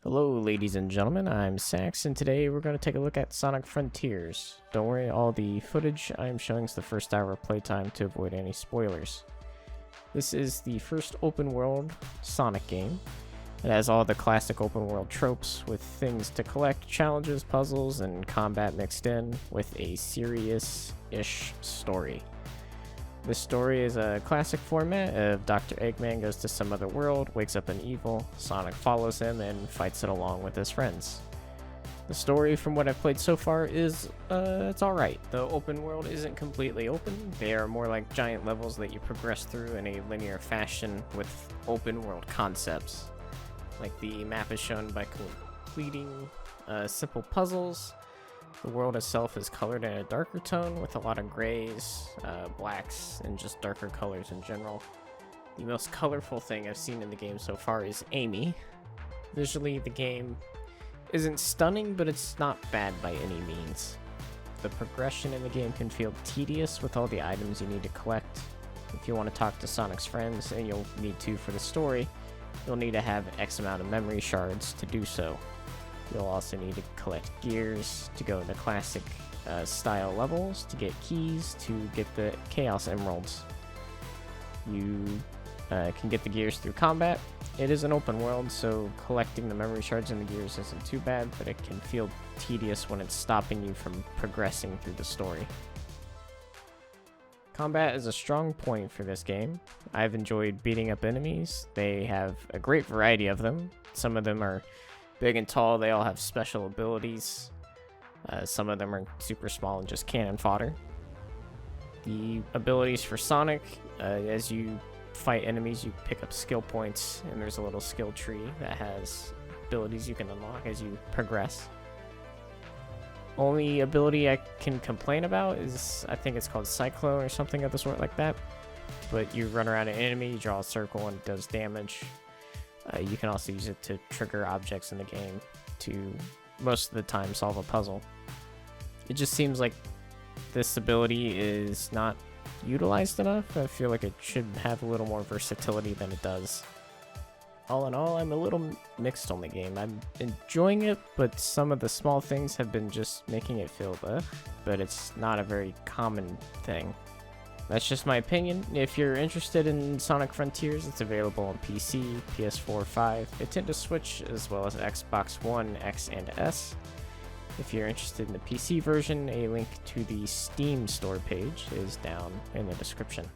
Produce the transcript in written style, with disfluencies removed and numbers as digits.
Hello ladies and gentlemen, I'm Sax, and today we're going to take a look at Sonic Frontiers. Don't worry, all the footage I'm showing is the first hour of playtime to avoid any spoilers. This is the first open world Sonic game. It has all the classic open world tropes with things to collect, challenges, puzzles, and combat mixed in with a serious-ish story. The story is a classic format of Dr. Eggman goes to some other world, wakes up an evil, Sonic follows him and fights it along with his friends. The story, from what I've played so far, is, it's alright. The open world isn't completely open. They are more like giant levels that you progress through in a linear fashion with open world concepts. Like the map is shown by completing simple puzzles. The world itself is colored in a darker tone with a lot of grays, blacks, and just darker colors in general. The most colorful thing I've seen in the game so far is Amy. Visually, the game isn't stunning, but it's not bad by any means. The progression in the game can feel tedious with all the items you need to collect. If you want to talk to Sonic's friends, and you'll need to for the story, you'll need to have X amount of memory shards to do so. You'll also need to collect gears to go into classic style levels, to get keys, to get the Chaos Emeralds. You can get the gears through combat. It is an open world, so collecting the memory shards and the gears isn't too bad, but it can feel tedious when it's stopping you from progressing through the story. Combat is a strong point for this game. I've enjoyed beating up enemies. They have a great variety of them. Some of them are big and tall, they all have special abilities. Some of them are super small and just cannon fodder. The abilities for Sonic, as you fight enemies, you pick up skill points, and there's a little skill tree that has abilities you can unlock as you progress. Only ability I can complain about is, I think it's called Cyclone or something of the sort like that. But you run around an enemy, you draw a circle, and it does damage. You can also use it to trigger objects in the game to, most of the time, solve a puzzle. It just seems like this ability is not utilized enough. I feel like it should have a little more versatility than it does. All in all, I'm a little mixed on the game. I'm enjoying it, but some of the small things have been just making it feel but it's not a very common thing. That's just my opinion. If you're interested in Sonic Frontiers, it's available on PC, PS4, 5, Nintendo Switch, as well as Xbox One, X, and S. If you're interested in the PC version, a link to the Steam store page is down in the description.